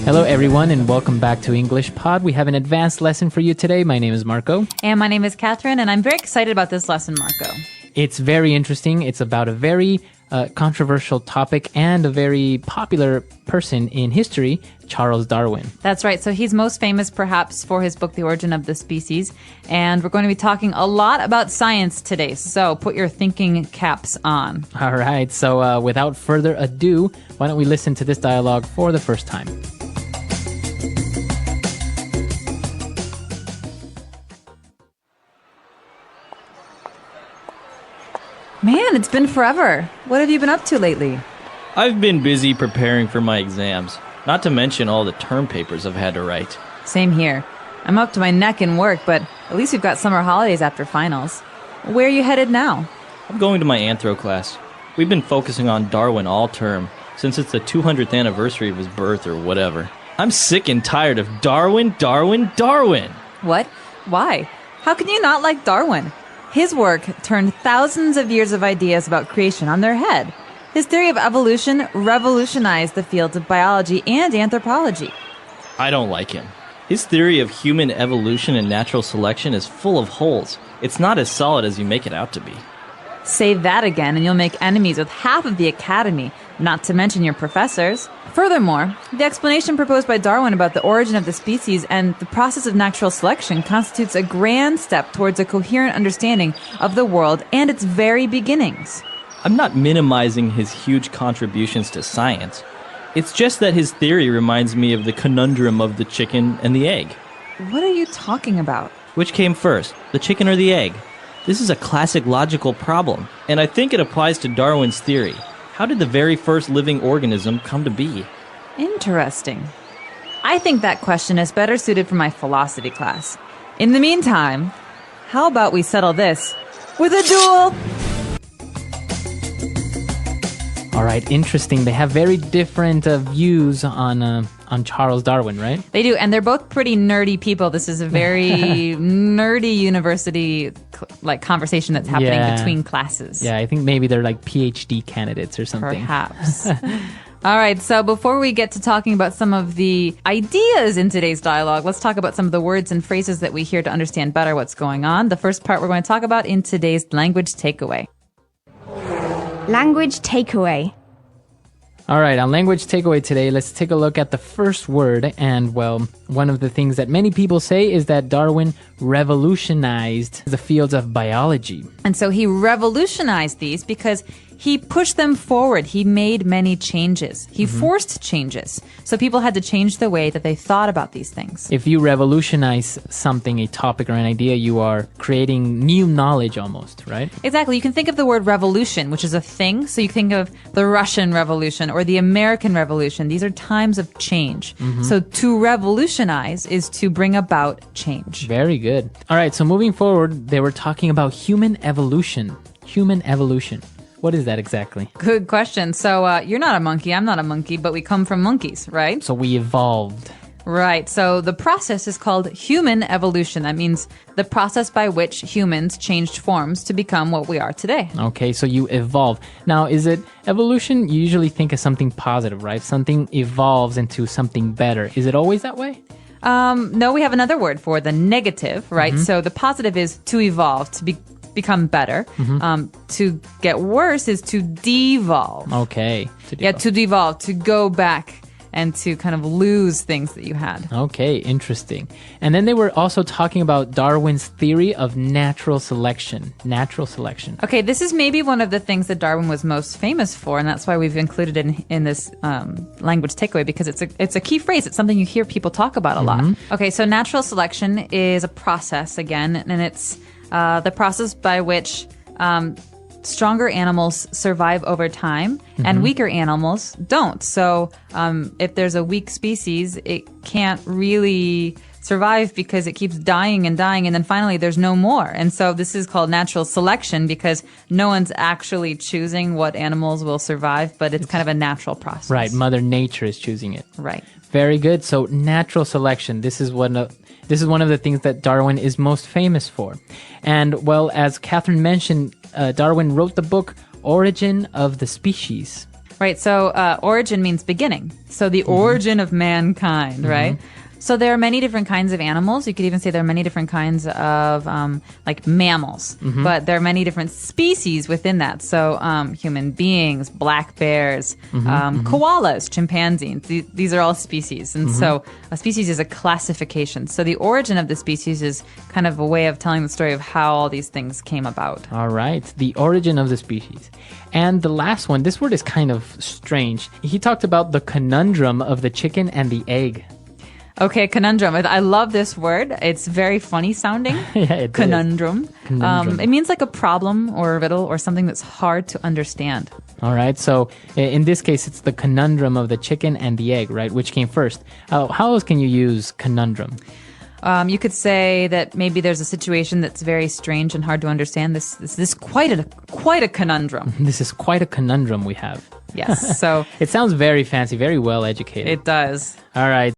Hello, everyone, and welcome back to English Pod. We have an advanced lesson for you today. My name is Marco. And my name is Catherine, and I'm very excited about this lesson, Marco. It's very interesting. It's about a very controversial topic and a very popular person in history, Charles Darwin. That's right. So he's most famous perhaps for his book, The Origin of the Species. And we're going to be talking a lot about science today. So put your thinking caps on. All right. So without further ado, why don't we listen to this dialogue for the first time? Man, it's been forever. What have you been up to lately? I've been busy preparing for my exams, not to mention all the term papers I've had to write. Same here. I'm up to my neck in work, but at least we've got summer holidays after finals. Where are you headed now? I'm going to my anthro class. We've been focusing on Darwin all term, since it's the 200th anniversary of his birth or whatever. I'm sick and tired of Darwin, Darwin, Darwin! What? Why? How can you not like Darwin? His work turned thousands of years of ideas about creation on their head. His theory of evolution revolutionized the fields of biology and anthropology. I don't like him. His theory of human evolution and natural selection is full of holes. It's not as solid as you make it out to be. Say that again and you'll make enemies with half of the academy, not to mention your professors. Furthermore, the explanation proposed by Darwin about the origin of the species and the process of natural selection constitutes a grand step towards a coherent understanding of the world and its very beginnings. I'm not minimizing his huge contributions to science. It's just that his theory reminds me of the conundrum of the chicken and the egg. What are you talking about? Which came first, the chicken or the egg? This is a classic logical problem, and I think it applies to Darwin's theory. How did the very first living organism come to be? Interesting. I think that question is better suited for my philosophy class. In the meantime, how about we settle this with a duel? All right, interesting. They have very different views on Charles Darwin, right? They do, and they're both pretty nerdy people. This is a very nerdy university conversation that's happening between classes. Yeah, I think maybe they're like PhD candidates or something. Perhaps. All right, so before we get to talking about some of the ideas in today's dialogue, let's talk about some of the words and phrases that we hear to understand better what's going on. The first part we're going to talk about in today's language takeaway. Language takeaway. All right, on language takeaway today, let's take a look at the first word. And, well, one of the things that many people say is that Darwin revolutionized the fields of biology. And so he revolutionized these because he pushed them forward. He made many changes. He forced changes. So people had to change the way that they thought about these things. If you revolutionize something, a topic or an idea, you are creating new knowledge almost, right? Exactly. You can think of the word revolution, which is a thing. So you think of the Russian Revolution or the American Revolution. These are times of change. So to revolutionize is to bring about change. Very good. All right, so moving forward, they were talking about human evolution. Human evolution. What is that exactly? Good question. So you're not a monkey, I'm not a monkey, but we come from monkeys, right? So we evolved. Right. So the process is called human evolution. That means the process by which humans changed forms to become what we are today. Okay, so you evolve. Now, is it evolution? You usually think of something positive, right? Something evolves into something better. Is it always that way? No, we have another word for the negative, right? So the positive is to evolve, to become better. To get worse is to devolve. Okay. Yeah, to devolve, to go back and to kind of lose things that you had. Okay, interesting. And then they were also talking about Darwin's theory of natural selection. Natural selection. Okay, this is maybe one of the things that Darwin was most famous for, and that's why we've included it in this language takeaway, because it's a key phrase. It's something you hear people talk about a lot. Okay, so natural selection is a process, again, and it's the process by which stronger animals survive over time and weaker animals don't. So if there's a weak species, it can't really survive because it keeps dying and dying, and then finally there's no more. And so this is called natural selection because no one's actually choosing what animals will survive, but it's kind of a natural process. Right, Mother Nature is choosing it. Right. Very good. So natural selection, this is one of the things that Darwin is most famous for. And, well, as Catherine mentioned, Darwin wrote the book Origin of the Species. Right. So origin means beginning. So the origin of mankind, right? So there are many different kinds of animals. You could even say there are many different kinds of like mammals, but there are many different species within that. So human beings, black bears, koalas, chimpanzees. These are all species. And so a species is a classification. So the origin of the species is kind of a way of telling the story of how all these things came about. All right, the origin of the species. And the last one, this word is kind of strange. He talked about the conundrum of the chicken and the egg. Okay, conundrum. I love this word. It's very funny sounding. Yeah, it Conundrum. is. Conundrum. It means like a problem or a riddle or something that's hard to understand. All right, so in this case, it's the conundrum of the chicken and the egg, right? Which came first? How else can you use conundrum? You could say that maybe there's a situation that's very strange and hard to understand. This is quite a conundrum. This is quite a conundrum we have. Yes. So It sounds very fancy, very well educated. it does. All right.